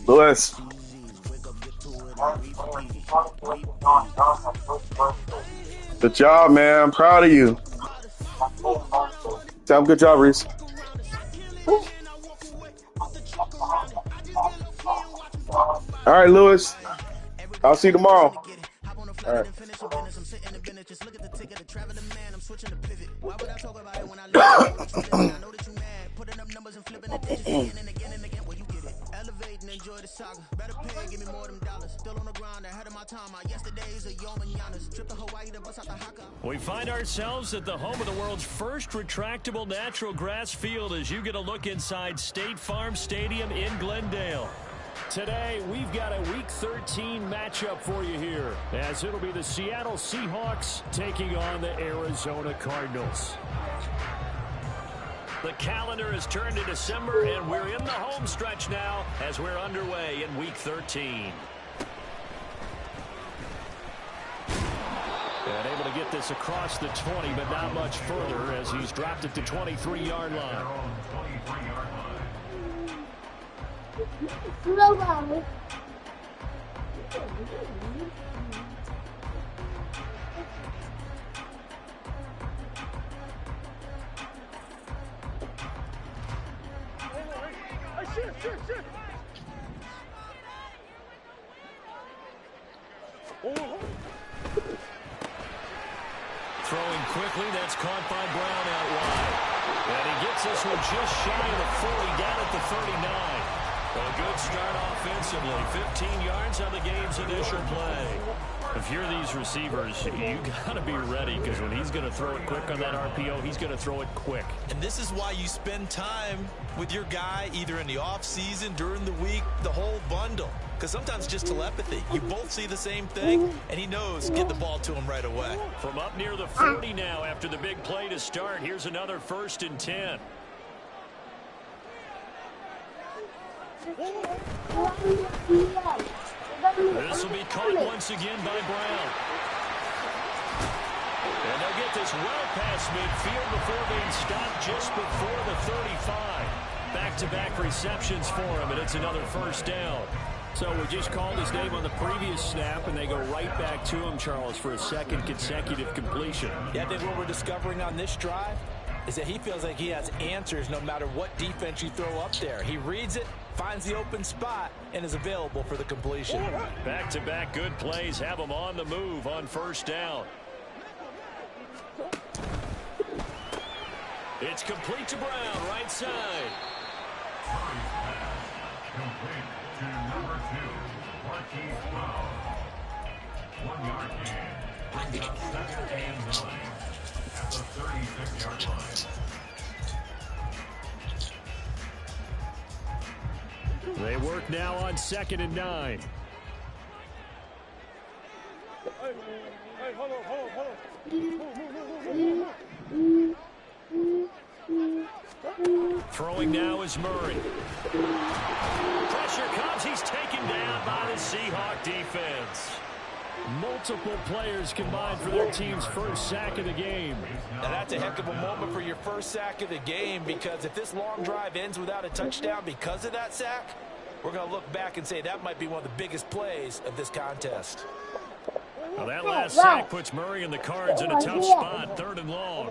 Lewis. Good job, man. I'm proud of you. Tell him good job, Reese. All right, Lewis. I'll see you tomorrow. All right. Enjoy the saga. Better pay, give me more than dollars. Still on the grind, ahead of my time. My yesterdays are Yom and Giannis. Trip to Hawaii to bust out the haka. We find ourselves at the home of the world's first retractable natural grass field as you get a look inside State Farm Stadium in Glendale. Today, we've got a Week 13 matchup for you here, as it'll be the Seattle Seahawks taking on the Arizona Cardinals. The calendar has turned to December, and we're in the home stretch now as we're underway in Week 13. And able to get this across the 20, but not much further as he's dropped it to 23-yard line. Throwing quickly, that's caught by Brown out wide. And he gets this one just shy of the 40, down at the 39. A good start offensively. 15 yards on the game's initial play. If you're these receivers, you got to be ready, because when he's going to throw it quick on that RPO, he's going to throw it quick. And this is why you spend time with your guy, either in the offseason, during the week, the whole bundle. Because sometimes just telepathy. You both see the same thing, and he knows get the ball to him right away. From up near the 40 now after the big play to start, here's another 1st and 10. This will be caught once again by Brown. And they'll get this well past midfield before being stopped just before the 35. Back-to-back receptions for him, and it's another 1st down. So we just called his name on the previous snap, and they go right back to him, Charles, for a 2nd consecutive completion. Yeah, I think what we're discovering on this drive is that he feels like he has answers no matter what defense you throw up there. He reads it, finds the open spot, and is available for the completion. Back-to-back good plays have him on the move on 1st down. It's complete to Brown, right side. Complete to number 2, Marquise Brown. 1 yard gain. Brings up 2nd and 9 at the 36-yard line. They work now on 2nd and 9. Hey, hold on. Throwing now is Murray. Pressure comes. He's taken down by the Seahawk defense. Multiple players combined for their team's 1st sack of the game. Now that's a heck of a moment for your 1st sack of the game, because if this long drive ends without a touchdown because of that sack, we're going to look back and say that might be one of the biggest plays of this contest. Well, that last sack puts Murray and the Cards in a tough spot, 3rd and long.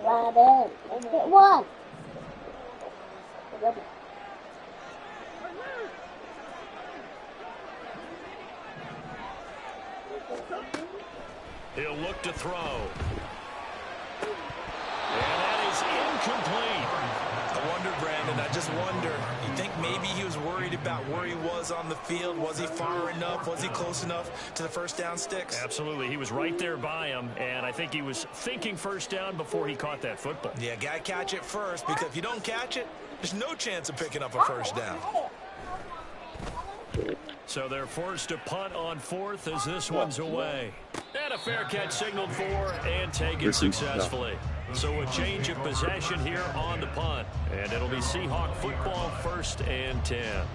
He'll look to throw. And that is incomplete. I wonder, Brandon, I just wonder, you think maybe he was worried about where he was on the field? Was he far enough? Was he close enough to the 1st down sticks? Absolutely. He was right there by him, and I think he was thinking 1st down before he caught that football. Yeah, got to catch it first, because if you don't catch it, there's no chance of picking up a 1st down. So they're forced to punt on 4th as this one's away. And a fair catch signaled for and taken successfully. So a change of possession here on the punt. And it'll be Seahawk football, 1st and 10.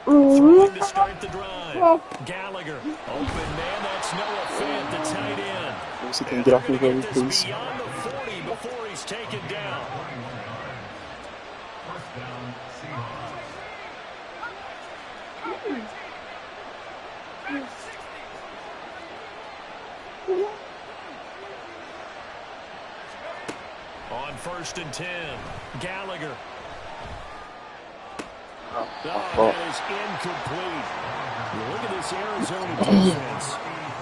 Throwing to start the drive. Gallagher. Open man. That's Noah Fant, the tight end. Lucy, can you And get they're off going me, to get baby, this please? beyond the 40 before he's taken down. First down, Seahawks. On 1st and 10, Gallagher. Oh. That is incomplete. You look at this Arizona defense.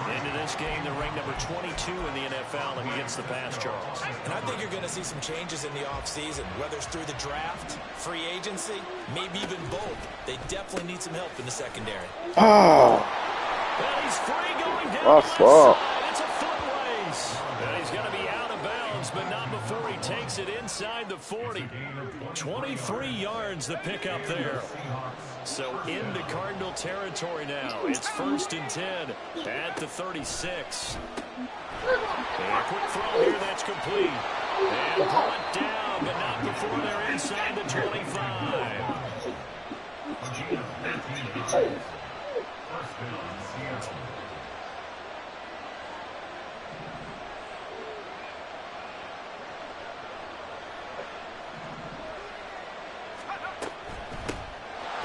Into this game, they're ranked number 22 in the NFL against the pass, Charles. And I think you're going to see some changes in the offseason, whether it's through the draft, free agency, maybe even both. They definitely need some help in the secondary. Oh, Well, he's free going down my the left fault. side. It's a foot race. And he's going to be out of bounds, but not before he takes it inside the 40. 23 yards the pickup there. So into Cardinal territory now. It's 1st and 10 at the 36. And a quick throw here, that's complete. And brought down, but not before they're inside the 25.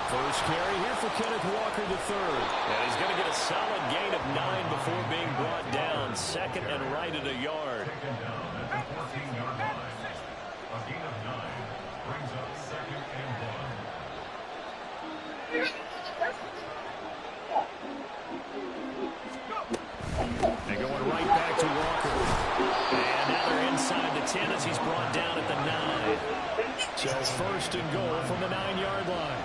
First carry here for Kenneth Walker III. And he's going to get a solid gain of 9 before being brought down. 2nd and right at a yard. Taken down at the 14-yard line. A gain of 9 brings up 2nd and 1. And going right back to Walker. And now they're inside the 10 as he's brought down at the 9. So 1st and goal from the 9-yard line.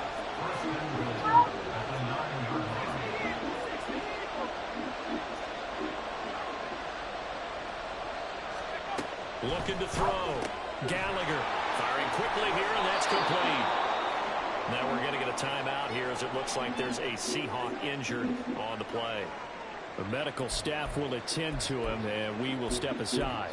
Looking to throw. Gallagher firing quickly here, and that's complete. Now we're going to get a timeout here as it looks like there's a Seahawk injured on the play. The medical staff will attend to him, and we will step aside.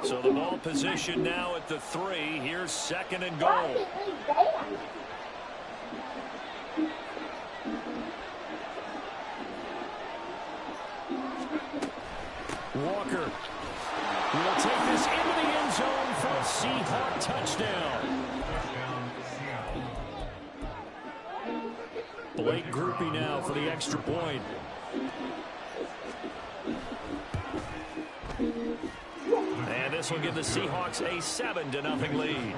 So the ball position now at the 3. Here's 2nd and goal. Walker will take this into the end zone for a Seahawk touchdown. Blake Groupie now for the extra point. And this will give the Seahawks a 7-0 lead.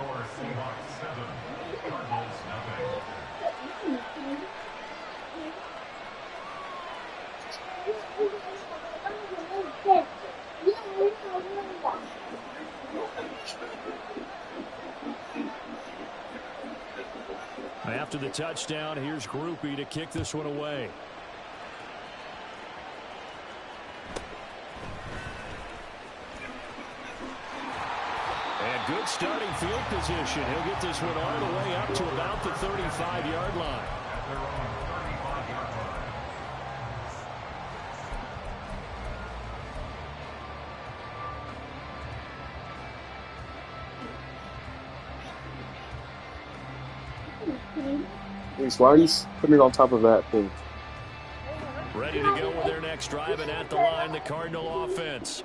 After the touchdown, here's Groupie to kick this one away. And good starting field position. He'll get this one all the way up to about the 35-yard line. Why are you putting it on top of that thing? Ready to go with their next drive, and at the line, the Cardinal offense.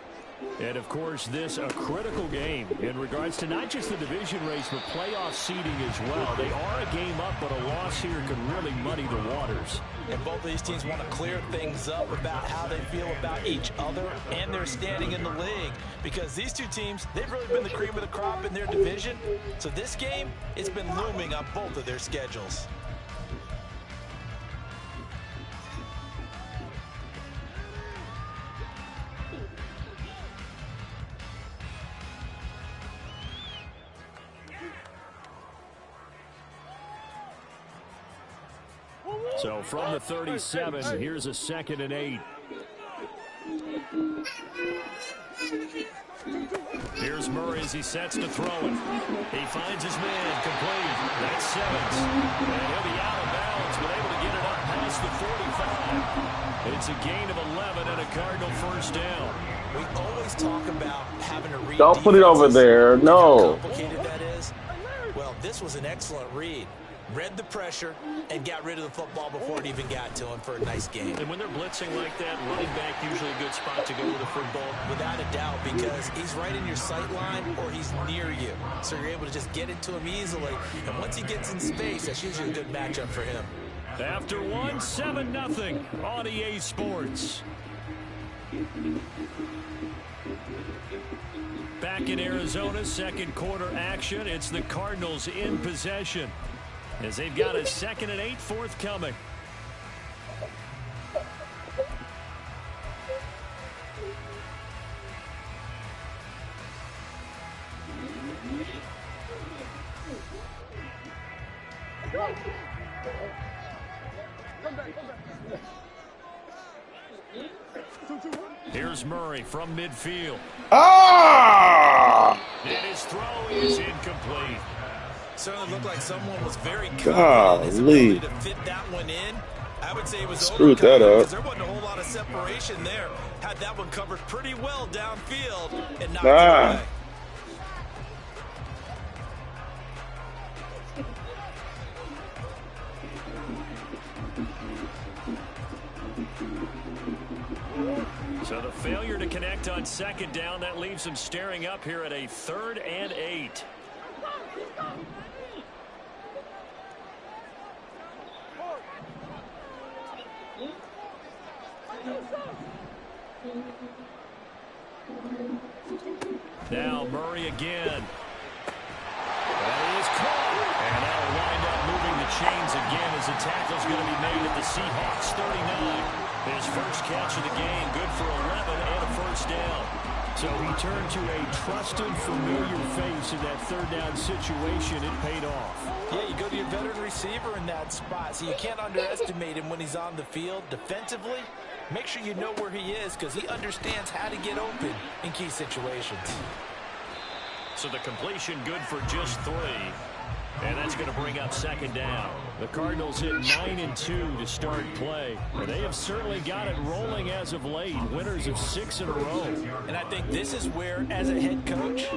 And, of course, this a critical game in regards to not just the division race, but playoff seeding as well. They are a game up, but a loss here could really muddy the waters. And both of these teams want to clear things up about how they feel about each other and their standing in the league. Because these two teams, they've really been the cream of the crop in their division. So this game, it's been looming on both of their schedules. So from the 37, here's a 2nd and 8. Here's Murray as he sets to throw it. He finds his man, complete. That's Simmons. And he'll be out of bounds, but able to get it up past the 45. It's a gain of 11 and a Cardinal first down. We always talk about having to read. Don't put it over there. No. How complicated that is. Well, this was an excellent read. Read the pressure and got rid of the football before it even got to him for a nice game. And when they're blitzing like that, running back usually a good spot to go with the football. Without a doubt, because he's right in your sight line or he's near you. So you're able to just get it to him easily. And once he gets in space, that's usually a good matchup for him. After 7-0 on EA Sports. Back in Arizona, second quarter action. It's the Cardinals in possession as they've got a 2nd and 8 forthcoming. Here's Murray from midfield. Ah! And his throw is incomplete. Certainly looked like someone was very confident in his ability to fit that one in. I would say it was screwed that up because there wasn't a whole lot of separation there. Had that one covered pretty well downfield and knocked it away. So the failure to connect on 2nd down, that leaves him staring up here at a 3rd and 8. Now Murray again. That is caught. And that'll wind up moving the chains again as the tackle's going to be made at the Seahawks 39. His first catch of the game, good for 11 and a first down. So he turned to a trusted, familiar face in that 3rd down situation. It paid off. Yeah, you go to your veteran receiver in that spot, so you can't underestimate him when he's on the field. Defensively, make sure you know where he is because he understands how to get open in key situations. So the completion good for just 3. And that's going to bring up 2nd down. The Cardinals hit 9-2 to start play. And they have certainly got it rolling as of late. Winners of 6 in a row. And I think this is where, as a head coach,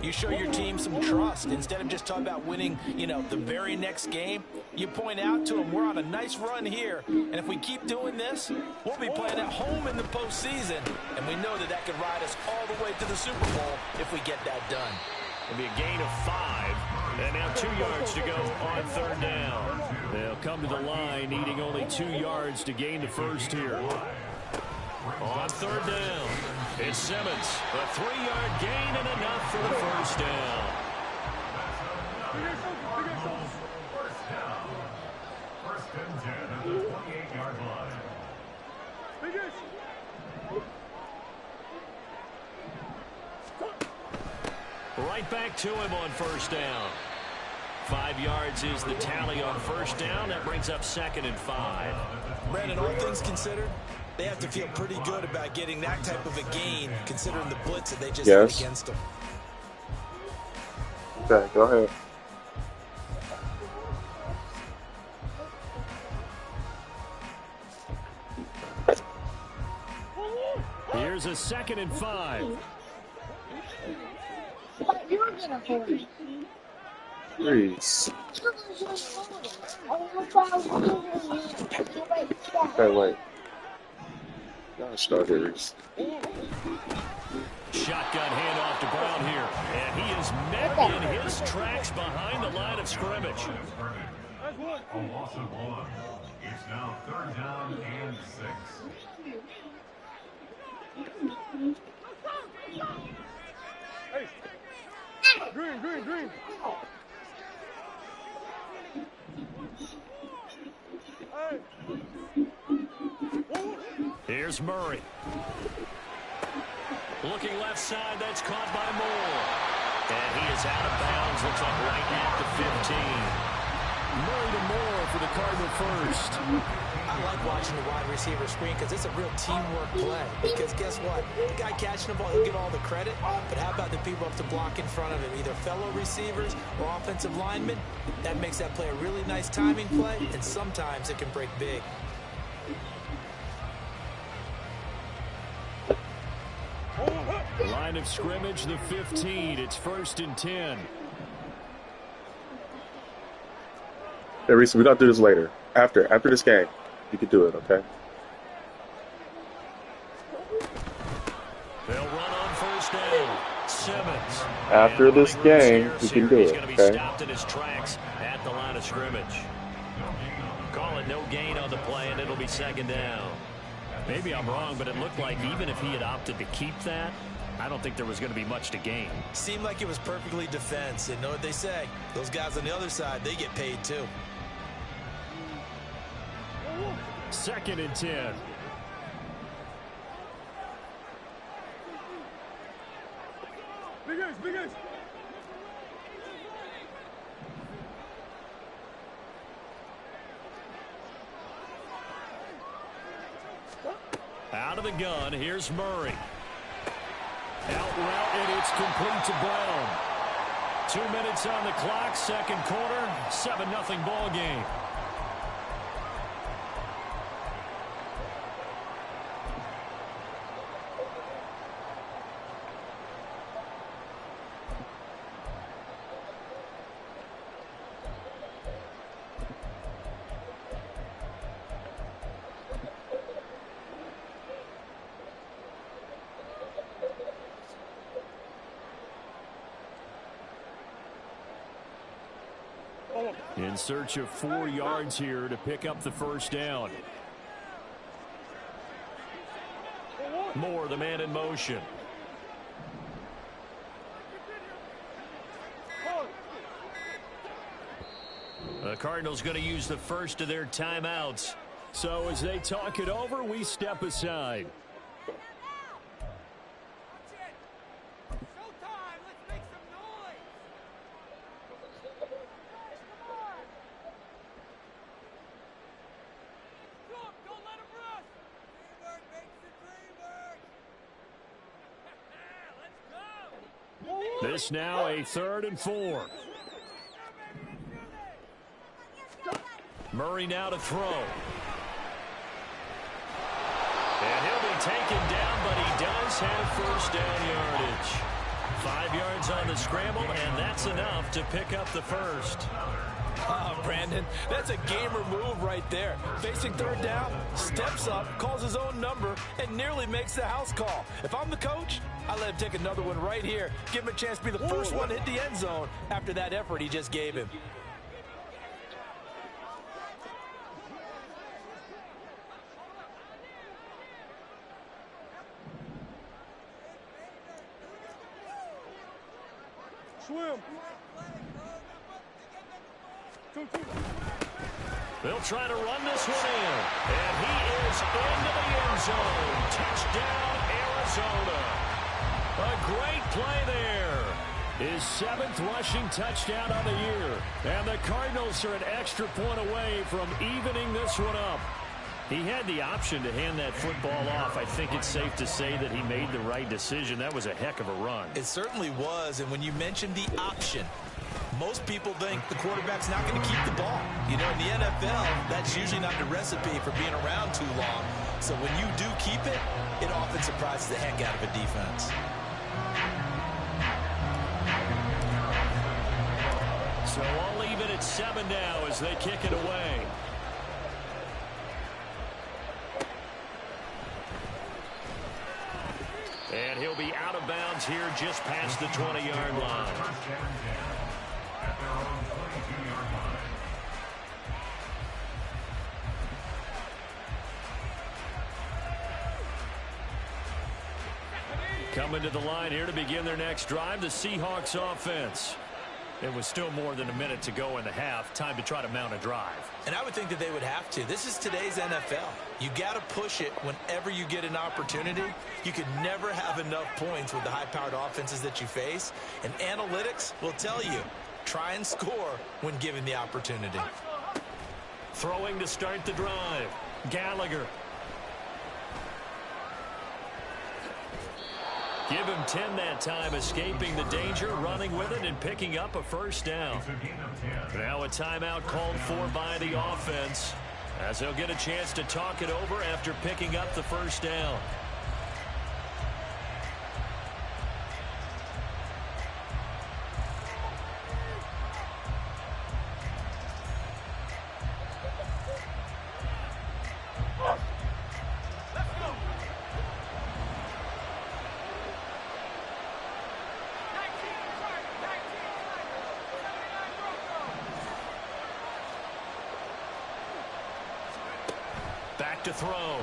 you show your team some trust. Instead of just talking about winning, the very next game, you point out to them, we're on a nice run here. And if we keep doing this, we'll be playing at home in the postseason. And we know that could ride us all the way to the Super Bowl if we get that done. It'll be a gain of 5. And now 2 yards to go on 3rd down. They'll come to the line needing only 2 yards to gain the first here. On 3rd down, it's Simmons. A 3-yard gain and enough for the first down. First and 10 at the 28-yard line. Right back to him on 1st down. 5 yards is the tally on 1st down. That brings up 2nd and 5. Brandon, all things considered, they have to feel pretty good about getting that type of a gain, considering the blitz that they just had against them. Okay, go ahead. Here's a 2nd and 5. Please. Okay, wait. Gotta start here. Shotgun handoff to Brown here. And he is met in his tracks behind the line of scrimmage. A loss of 1. It's now 3rd down and 6. Green. Here's Murray. Looking left side, that's caught by Moore. And he is out of bounds, looks like right at the 15. Murray to Moore for the Cardinal first. I I like watching the wide receiver screen because it's a real teamwork play. Because guess what? The guy catching the ball, he'll get all the credit. But how about the people up to block in front of him, either fellow receivers or offensive linemen? That makes that play a really nice timing play, and sometimes it can break big. Line of scrimmage, the 15. It's 1st and 10. Hey, Reese, we got to do this later. After this game, you can do it, okay? They'll run on 1st down. Simmons. After this game, you can do He's it, going to be okay? stopped in his tracks at the line of scrimmage. Call it no gain on the play, and it'll be 2nd down. Maybe I'm wrong, but it looked like even if he had opted to keep that, I don't think there was going to be much to gain. Seemed like it was perfectly defense. And know what they say? Those guys on the other side, they get paid too. 2nd and 10. Big Ace. Out of the gun, here's Murray. Out route, and it's complete to Brown. 2 minutes on the clock, 2nd quarter, 7-0 ball game. In search of 4 yards here to pick up the 1st down. Moore, the man in motion. The Cardinals going to use the first of their timeouts. So as they talk it over, we step aside. This now a 3rd and 4. Murray now to throw. And he'll be taken down, but he does have 1st down yardage. 5 yards on the scramble, and that's enough to pick up the 1st. Oh, Brandon, that's a gamer move right there. Facing 3rd down, steps up, calls his own number, and nearly makes the house call. If I'm the coach, I let him take another one right here. Give him a chance to be the first one to hit the end zone after that effort he just gave him. Swim. They'll try to run this one in. And he is into the end zone. Touchdown, Arizona. A great play there. His 7th rushing touchdown on the year. And the Cardinals are an extra point away from evening this one up. He had the option to hand that football off. I think it's safe to say that he made the right decision. That was a heck of a run. It certainly was. And when you mentioned the option, most people think the quarterback's not going to keep the ball. You know, in the NFL, that's usually not the recipe for being around too long. So when you do keep it, it often surprises the heck out of a defense. So I'll leave it at 7 now as they kick it away. And he'll be out of bounds here just past the 20-yard line. At their own 22-yard line. Coming to the line here to begin their next drive, the Seahawks offense. It was still more than a minute to go in the half. Time to try to mount a drive. And I would think that they would have to. This is today's NFL. You got to push it whenever you get an opportunity. You could never have enough points with the high-powered offenses that you face. And analytics will tell you, try and score when given the opportunity. Throwing to start the drive. Gallagher. Give him 10 that time, escaping the danger, running with it, and picking up a first down. Now a timeout called for by the offense, as they'll get a chance to talk it over after picking up the first down. Back to throw.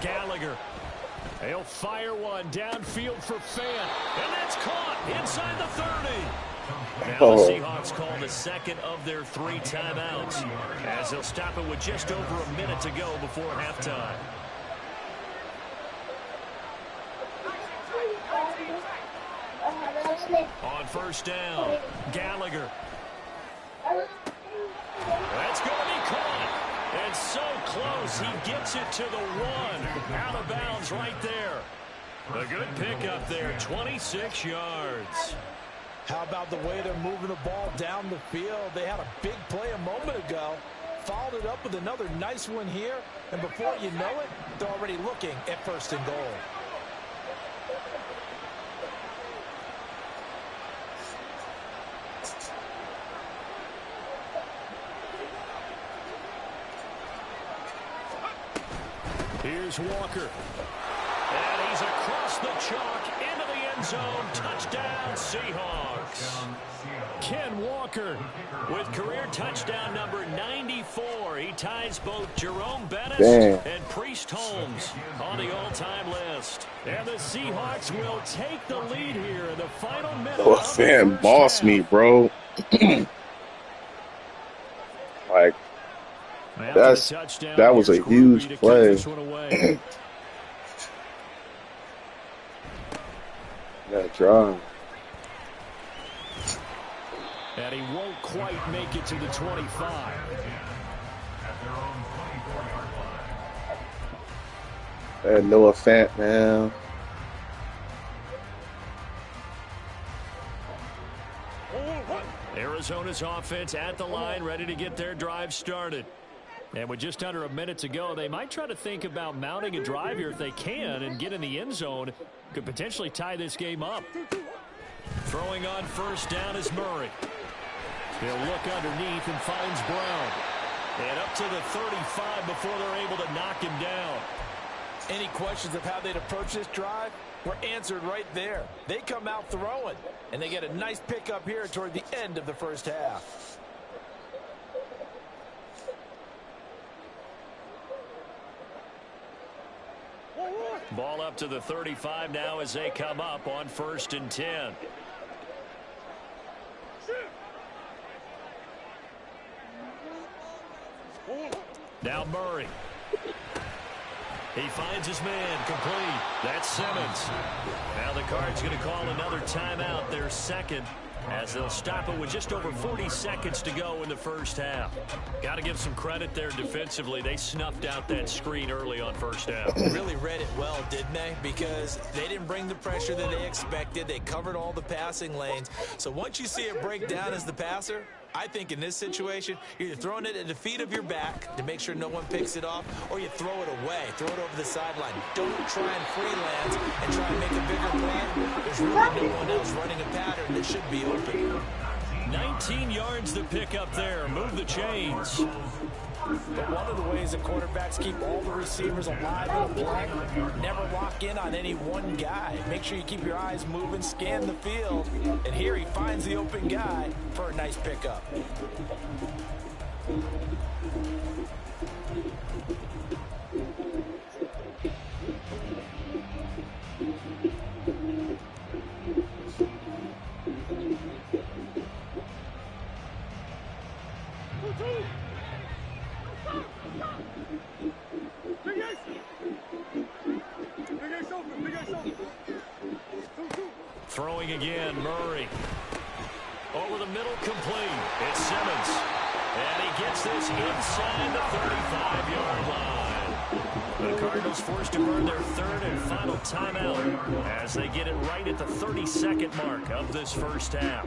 Gallagher. He'll fire one downfield for Fant. And that's caught inside the 30. Now the Seahawks call the second of their 3 timeouts, as they'll stop it with just over a minute to go before halftime. On first down, Gallagher. That's going to be caught. And so close, he gets it to the 1. Out of bounds right there. A good pickup there, 26 yards. How about the way they're moving the ball down the field? They had a big play a moment ago, followed it up with another nice one here, and before you know it, they're already looking at first and goal. Here's Walker. And he's across the chalk into the end zone. Touchdown, Seahawks. Ken Walker with career touchdown number 94. He ties both Jerome Bettis and Priest Holmes on the all-time list. And the Seahawks will take the lead here in the final minute. Oh, fan boss me, bro. Like, that was a huge play. That drive. And he won't quite make it to the 25. And Noah Fant, man. Arizona's offense at the line, ready to get their drive started. And with just under a minute to go, they might try to think about mounting a drive here if they can and get in the end zone. Could potentially tie this game up. Throwing on first down is Murray. He'll look underneath and finds Brown. And up to the 35 before they're able to knock him down. Any questions of how they'd approach this drive were answered right there. They come out throwing, and they get a nice pickup here toward the end of the first half. Ball up to the 35 now as they come up on 1st and 10. Now Murray. He finds his man complete. That's Simmons. Now the Cards going to call another timeout, their second, as they'll stop it with just over 40 seconds to go in the first half. Got to give some credit there defensively. They snuffed out that screen early on first down. Really read it well, didn't they? Because they didn't bring the pressure that they expected. They covered all the passing lanes. So once you see it break down as the passer, I think in this situation, you're either throwing it at the feet of your back to make sure no one picks it off, or you throw it away, throw it over the sideline. Don't try and freelance and try and make a bigger play. There's really no one else running a pattern that should be open. 19 yards to pick up there. Move the chains. But one of the ways that quarterbacks keep all the receivers alive in a play, never lock in on any one guy. Make sure you keep your eyes moving, scan the field, and here he finds the open guy for a nice pickup. Throwing again, Murray. Over the middle, complete. It's Simmons. And he gets this inside the 35-yard line. The Cardinals forced to burn their third and final timeout as they get it right at the 32nd mark of this first half.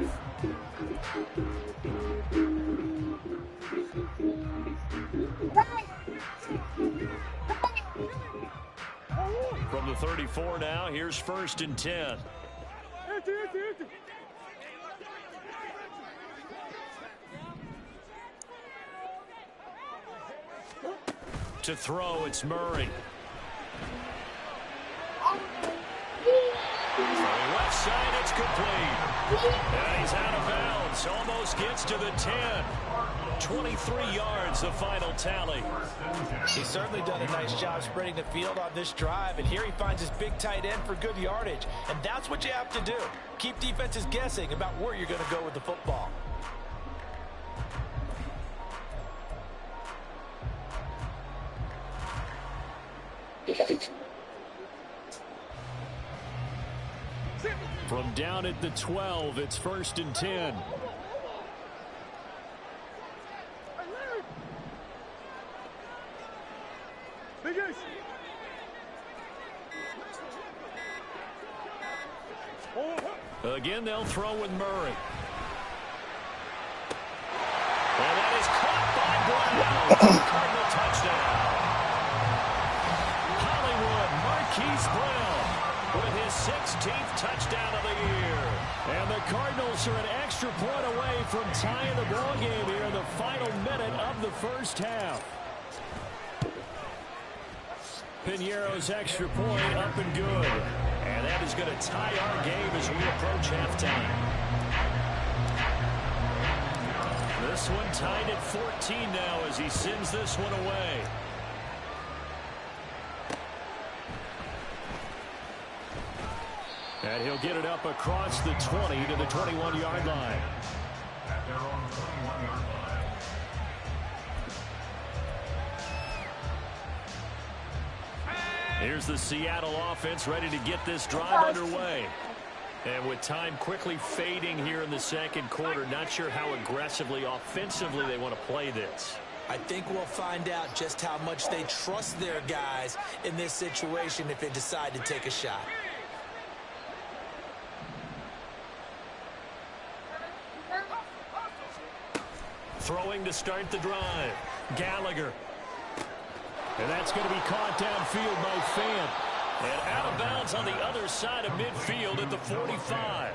From the 34 now, here's 1st and 10. To throw, it's Murray. From left side, it's complete. And he's out of bounds. Almost gets to the 10. 23 yards, the final tally. He's certainly done a nice job spreading the field on this drive, and here he finds his big tight end for good yardage. And that's what you have to do. Keep defenses guessing about where you're going to go with the football. From down at the 12, it's 1st and 10. Again, they'll throw with Murray. And that is caught by Brown for the Cardinal touchdown. Hollywood Marquise Brown with his 16th touchdown of the year. And the Cardinals are an extra point away from tying the ball game here in the final minute of the first half. Piñeiro's extra point up and good. And that is going to tie our game as we approach halftime. This one tied at 14 now as he sends this one away. And he'll get it up across the 20 to the 21-yard line. At their own 21-yard line. Here's the Seattle offense ready to get this drive underway. And with time quickly fading here in the second quarter, not sure how aggressively, offensively they want to play this. I think we'll find out just how much they trust their guys in this situation if they decide to take a shot. Throwing to start the drive. Gallagher. And that's going to be caught downfield by Fant. And out of bounds on the other side of midfield at the 45.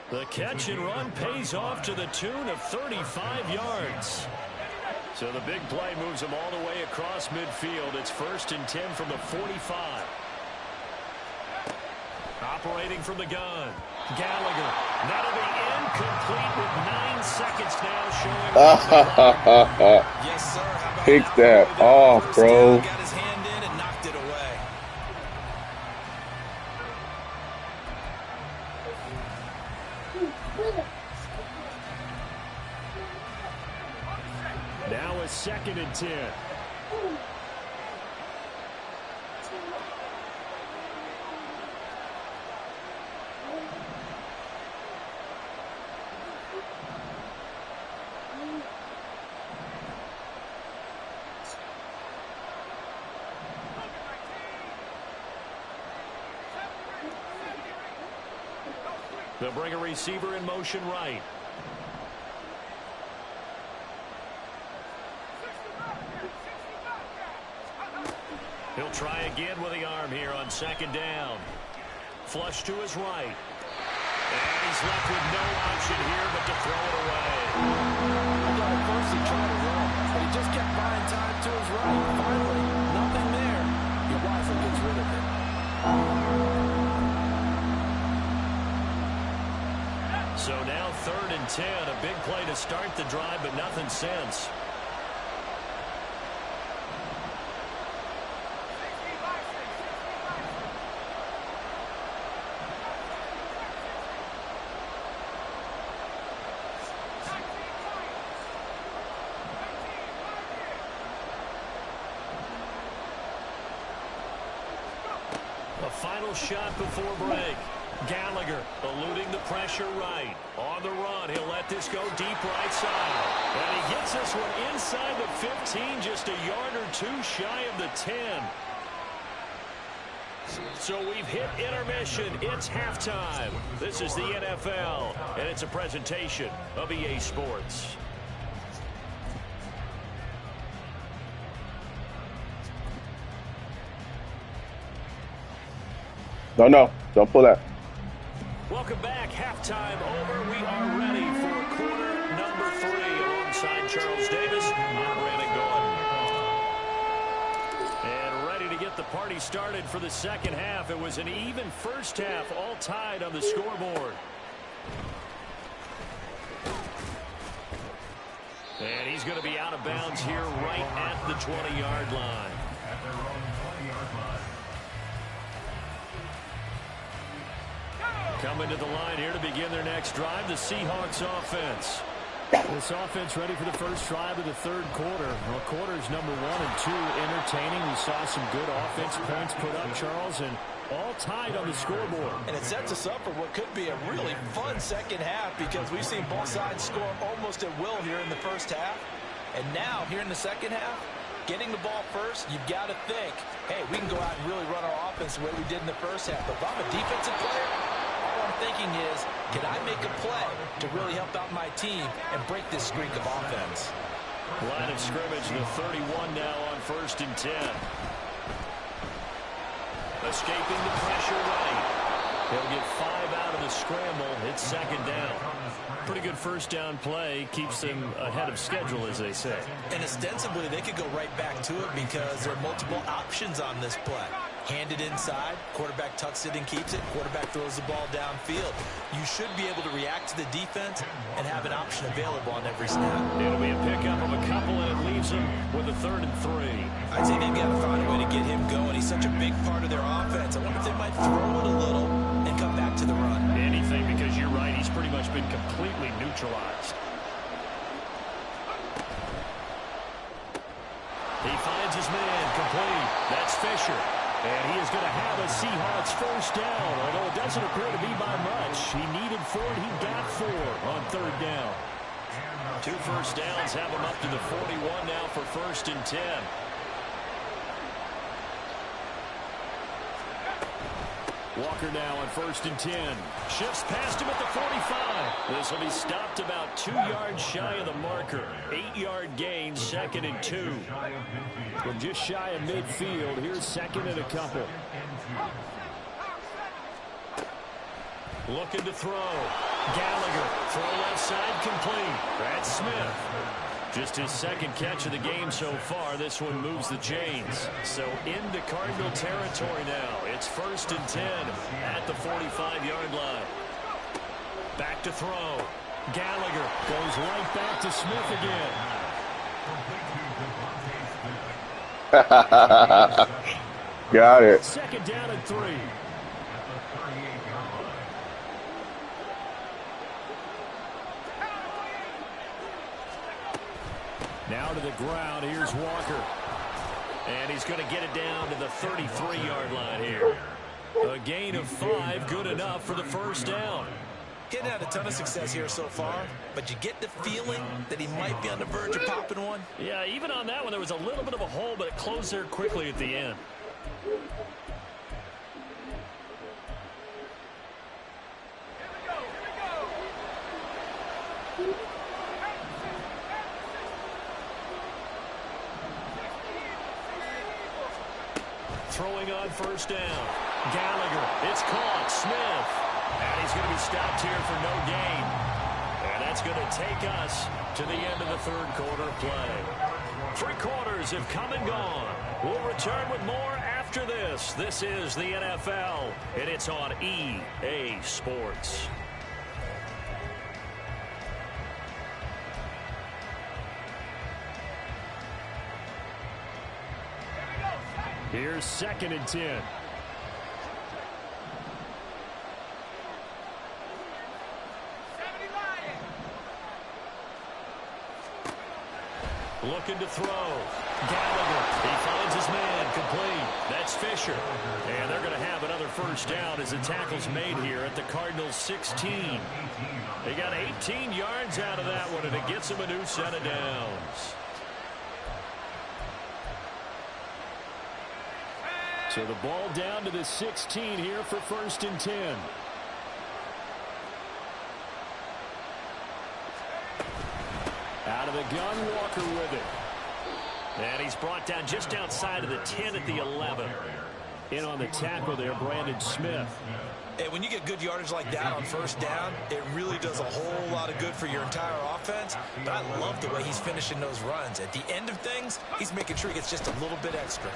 The catch and run pays off to the tune of 35 yards. So the big play moves them all the way across midfield. It's 1st and 10 from the 45. Operating from the gun. Gallagher. That'll be incomplete with 9 seconds now showing. Yes, sir. How about Pick that now? off, bro. Got his hand in and knocked it away. Now a 2nd and 10. They'll bring a receiver in motion right. He'll try again with the arm here on 2nd down. Flush to his right. And he's left with no option here but to throw it away. I thought at first he tried to run, but he just kept buying time to his right. Finally, nothing there. He wisely gets rid of it. So now 3rd and 10. A big play to start the drive, but nothing since. A final shot before break. Gallagher eluding the pressure right. On the run, he'll let this go deep right side. And he gets this one inside the 15, just a yard or two shy of the 10. So we've hit intermission. It's halftime. This is the NFL, and it's a presentation of EA Sports. No. Don't pull that. Welcome back. Halftime over. We are ready for quarter number 3 alongside Charles Davis. I'm Brandon Gordon. And ready to get the party started for the second half. It was an even first half, all tied on the scoreboard. And he's going to be out of bounds here right at the 20-yard line. At their own 20-yard line. Coming to the line here to begin their next drive, the Seahawks offense. This offense ready for the first drive of the third quarter. Well, quarters number 1 and 2 entertaining. We saw some good offense points put up, Charles, and all tied on the scoreboard. And it sets us up for what could be a really fun second half because we've seen both sides score almost at will here in the first half. And now, here in the second half, getting the ball first, you've got to think, hey, we can go out and really run our offense the way we did in the first half. But if I'm a defensive player, all I'm thinking is, can I make a play to really help out my team and break this streak of offense? Line of scrimmage, the 31 now on 1st and 10. Escaping the pressure right. He'll get 5 out of the scramble. It's second down. Pretty good first down play. Keeps them ahead of schedule, as they say. And ostensibly, they could go right back to it because there are multiple options on this play. Hand it inside, quarterback tucks it and keeps it, quarterback throws the ball downfield. You should be able to react to the defense and have an option available on every snap. It'll be a pickup of a couple, and it leaves them with a 3rd and 3. I'd say they've got to find a way to get him going. He's such a big part of their offense. I wonder if they might throw it a little and come back to the run. Anything, because you're right, he's pretty much been completely neutralized. He finds his man complete. That's Fisher. And he is going to have a Seahawks first down, although it doesn't appear to be by much. He needed 4, and he got 4 on 3rd down. 2 first downs have him up to the 41 now for 1st and 10. Walker now on 1st and 10. Shifts past him at the 45. This will be stopped about 2 yards shy of the marker. 8-yard gain, 2nd and 2. From just shy of midfield, here's 2nd and a couple. Looking to throw. Gallagher, throw left side complete. That's Smith. Just his 2nd catch of the game so far. This one moves the chains. So into Cardinal territory now. It's 1st and 10 at the 45-yard line. Back to throw. Gallagher goes right back to Smith again. Got it. 2nd down and 3. Now to the ground. Here's Walker. And he's going to get it down to the 33-yard line here. A gain of 5, good enough for the first down. Getting had a ton of success here so far, but you get the feeling that he might be on the verge of popping one. Yeah, even on that one, there was a little bit of a hole, but it closed there quickly at the end. Throwing on first down. Gallagher, it's caught. Smith. And he's going to be stopped here for no gain. And that's going to take us to the end of the third quarter play. 3 quarters have come and gone. We'll return with more after this. This is the NFL, and it's on EA Sports. Here's 2nd and 10. Looking to throw. Gallagher, he finds his man complete. That's Fisher. And they're going to have another first down as the tackle's made here at the Cardinals' 16. They got 18 yards out of that one, and it gets them a new set of downs. So the ball down to the 16 here for 1st and 10. Out of the gun, Walker with it. And he's brought down just outside of the 10 at the 11. In on the tackle there, Brandon Smith. And when you get good yardage like that on 1st down, it really does a whole lot of good for your entire offense. But I love the way he's finishing those runs. At the end of things, he's making sure he gets just a little bit extra.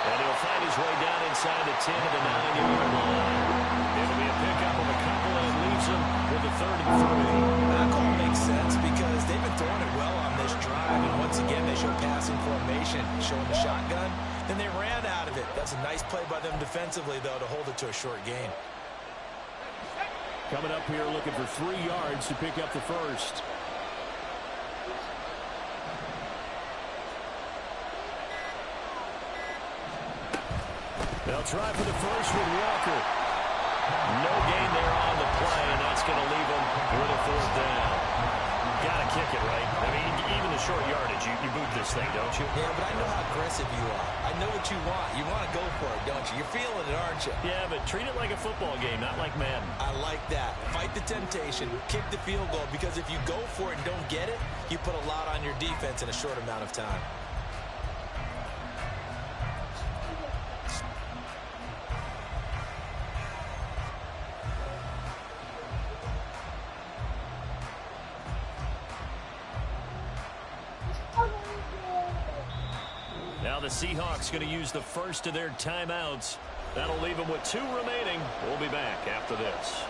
And he'll find his way down inside the 10 to the 9-yard line. It'll be a pickup of a couple and leaves him with a 3rd and 3. That call makes sense because they've been throwing it well on this drive. And once again, they show passing formation, showing the shotgun. Then they ran out of it. That's a nice play by them defensively, though, to hold it to a short gain. Coming up here looking for 3 yards to pick up the 1st. They'll try for the 1st with Walker. No gain there on the play, and that's going to leave them with a 4th down. Got to kick it, right? I mean, even the short yardage, you boot this thing, don't you? Yeah, but I know how aggressive you are. I know what you want. You want to go for it, don't you? You're feeling it, aren't you? Yeah, but treat it like a football game, not like Madden. I like that. Fight the temptation. Kick the field goal, because if you go for it and don't get it, you put a lot on your defense in a short amount of time. Now the Seahawks going to use the 1st of their timeouts. That'll leave them with 2 remaining. We'll be back after this.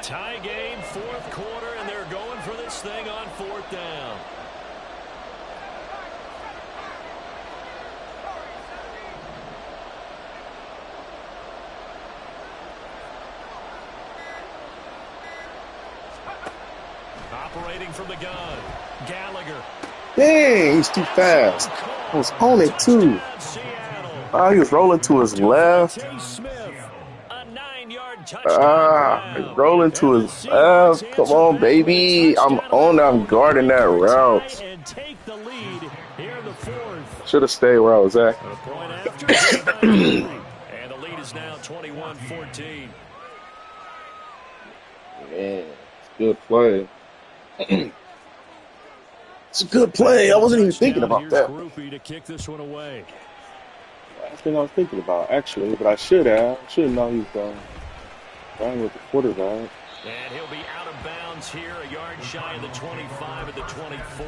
Tie game, 4th quarter, and they're going for this thing on 4th down. Operating from the gun, Gallagher. Dang, he's too fast. I was on it, too. Oh, he was rolling to his left. Rolling to his left. Come on, baby. I'm on. I'm guarding that route. Should have stayed where I was at. And the lead is now 21-14. Man, it's a good play. It's a good play. I wasn't even thinking about that. To kick this one away. That's the thing I was thinking about, actually, but I should have. I should have known he was going. With the quarterback. And he'll be out of bounds here, a yard shy of the 25 at the 24.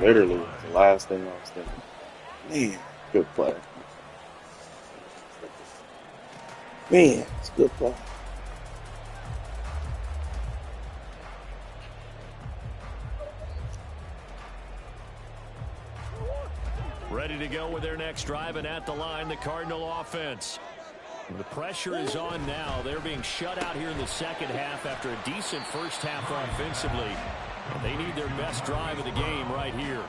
Literally, the last thing I was thinking. Man, good play. Man, it's a good play. Ready to go with their next drive, and at the line, the Cardinal offense. The pressure is on now. They're being shut out here in the second half after a decent first half offensively. They need their best drive of the game right here.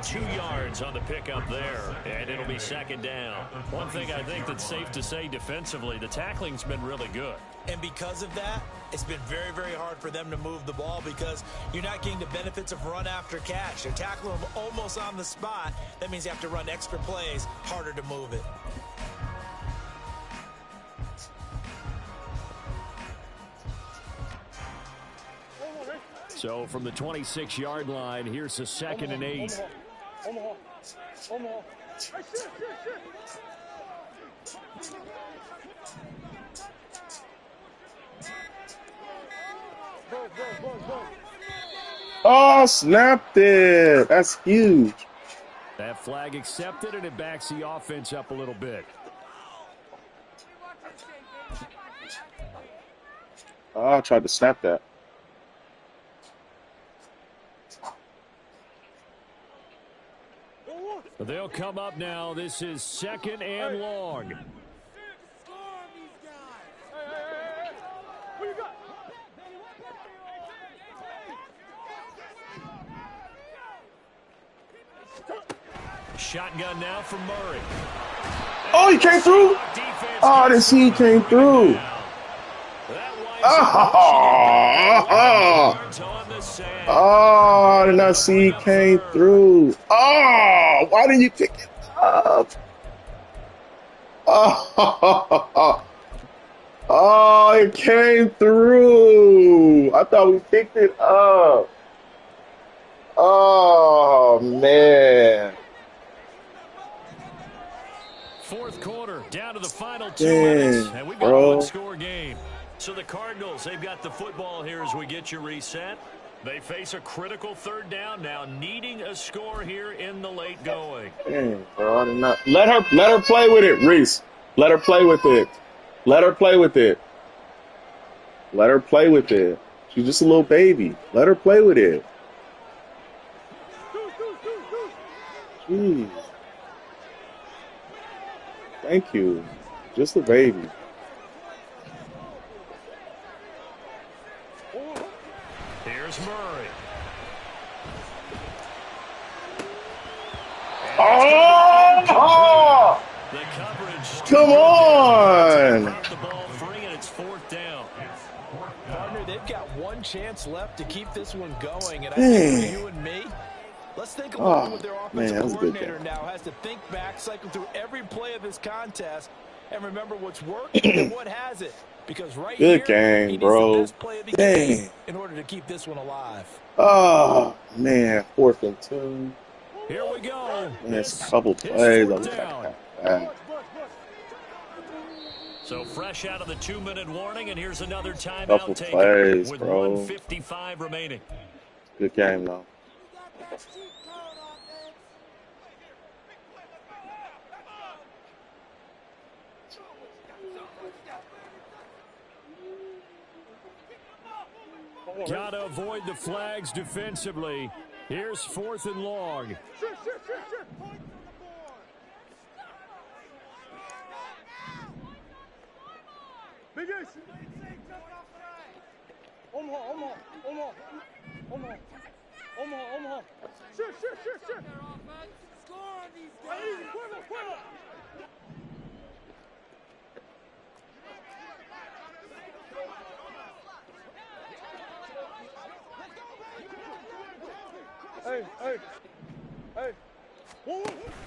2 yards on the pickup there, and it'll be 2nd down. One thing I think that's safe to say defensively, the tackling's been really good. And because of that, it's been very, very hard for them to move the ball because you're not getting the benefits of run after catch. They're tackling them almost on the spot. That means you have to run extra plays, harder to move it. So from the 26-yard line, here's the 2nd and 8. Omaha. Oh, snapped it. That's huge. That flag accepted, and it backs the offense up a little bit. Oh, I tried to snap that. They'll come up now. This is 2nd and long. Shotgun now from Murray. Oh, he came through. Oh, I didn't see he came through. Oh, I did not see he came through. Oh, why didn't you pick it up? Oh, oh, it came through. I thought we picked it up. Oh, man. 4th quarter, down to the final 2 minutes, and we've got a one-score game. So the Cardinals, they've got the football here as we get you reset. They face a critical 3rd down now, needing a score here in the late going. Dang, bro, I did not. Let her play with it, Reese. Let her play with it. Let her play with it. Let her play with it. She's just a little baby. Let her play with it. Jeez. Thank you. Just a baby. Here's Murray. Oh! The coverage. Come on! The ball free, and it's 4th down. Partner, they've got one chance left to keep this one going, and I think for you and me, let's think along with their offensive coordinator now has to think back, cycle through every play of this contest, and remember what's worked and what hasn't. Because right here, game, he needs bro. the best play of the game in order to keep this one alive. Oh, man. 4th and 2. Here we go. Man, it's a couple plays. So fresh out of the 2-minute warning, and here's another timeout Couple taken plays, with bro. 1:55 remaining. Good game, though. Got to avoid the flags defensively. Here's 4th and long. Big Ace. Omaha. Shit. Score on these guys. Quiver. Hey.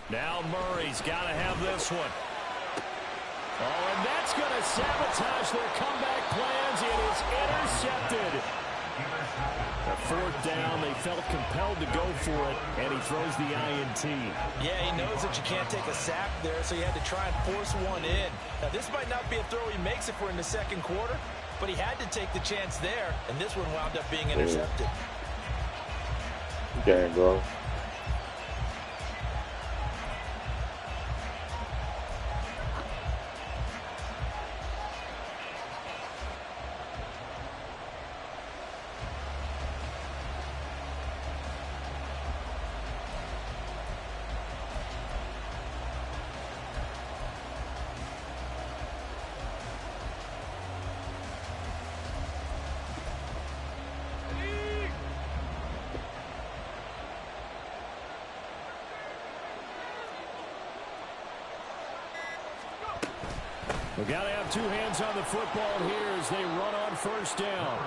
Now Murray's got to have this one. Oh, and that's going to sabotage their comeback plans. It is intercepted. The 4th down, they felt compelled to go for it, and he throws the INT. Yeah, he knows that you can't take a sack there, so he had to try and force one in. Now, this might not be a throw he makes if we're in the 2nd quarter, but he had to take the chance there, and this one wound up being intercepted. Good game, bro. We've got to have two hands on the football here as they run on 1st down.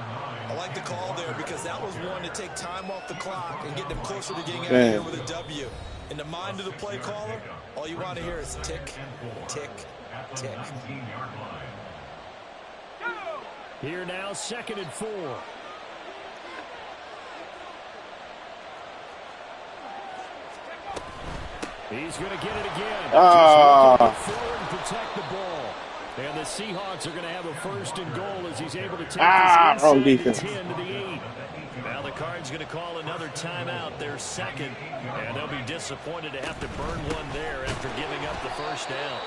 I like the call there because that was one to take time off the clock and get them closer to getting out of here with a W. In the mind of the play caller, all you want to hear is tick, tick, tick. Here now, 2nd and 4. He's going to get it again. Just looking forward and protect the ball. And the Seahawks are going to have a 1st and goal as he's able to take this wrong inside defense. the 10 to the 8. Now the Cards going to call another timeout, their 2nd, and they'll be disappointed to have to burn one there after giving up the 1st down.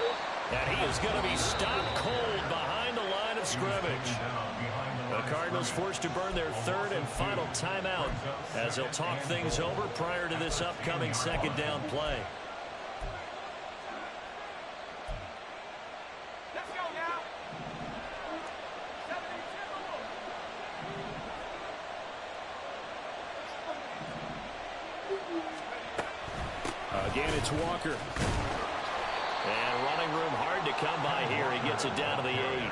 And he is going to be stopped cold behind the line of scrimmage. The Cardinals forced to burn their third and final timeout as they'll talk things over prior to this upcoming second down play. Again, it's Walker. And running room hard to come by here. He gets it down to the 8.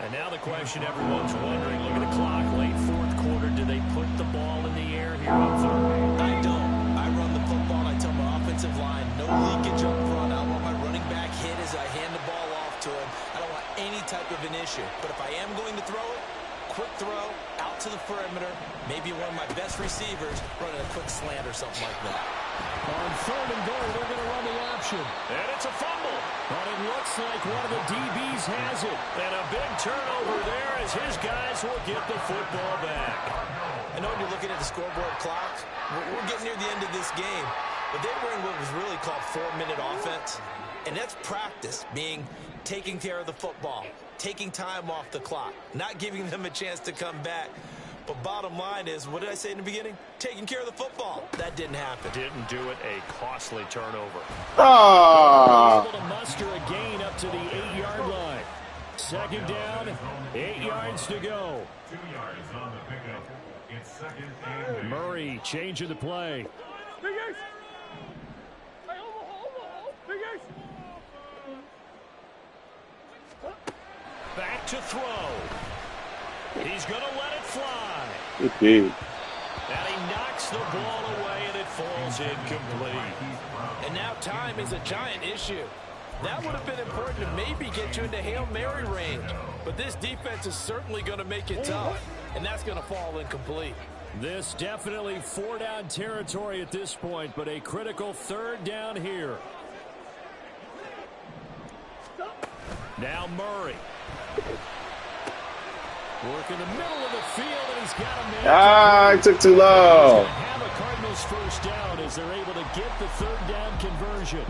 And now the question everyone's wondering, look at the clock, late fourth quarter, do they put the ball in the air here on third? I don't. I run the football. I tell my offensive line, no leakage up front. I want my running back hit as I hand the ball off to him. I don't want any type of an issue. But if I am going to throw it, quick throw, out to the perimeter, maybe one of my best receivers running a quick slant or something like that. On third and goal, they're going to run the option. And it's a fumble. But it looks like one of the DBs has it. And a big turnover there as his guys will get the football back. I know when you're looking at the scoreboard clock, we're getting near the end of this game. But they were in what was really called 4-minute offense. And that's practice, being taking care of the football, taking time off the clock, not giving them a chance to come back. But bottom line is, what did I say in the beginning? Taking care of the football. That didn't happen. Didn't do it. A costly turnover. Ah! Able to muster a gain up to the 8-yard line. Second down, 8 yards to go. 2 yards on the pickup. It's second and Murray changing the play. Big Ace! Hey, Omaha! Big Ace! Back to throw. He's going to let it fly. Good big. And he knocks the ball away, and it falls incomplete. And now time is a giant issue. That would have been important to maybe get you into Hail Mary range. But this defense is certainly going to make it tough. And that's going to fall incomplete. This definitely 4-down territory at this point, but a critical third down here. Now Murray. Work in the middle of the field, and he's got a man. Ah, I took too low. Have a Cardinals first down as they're able to get the third down conversion.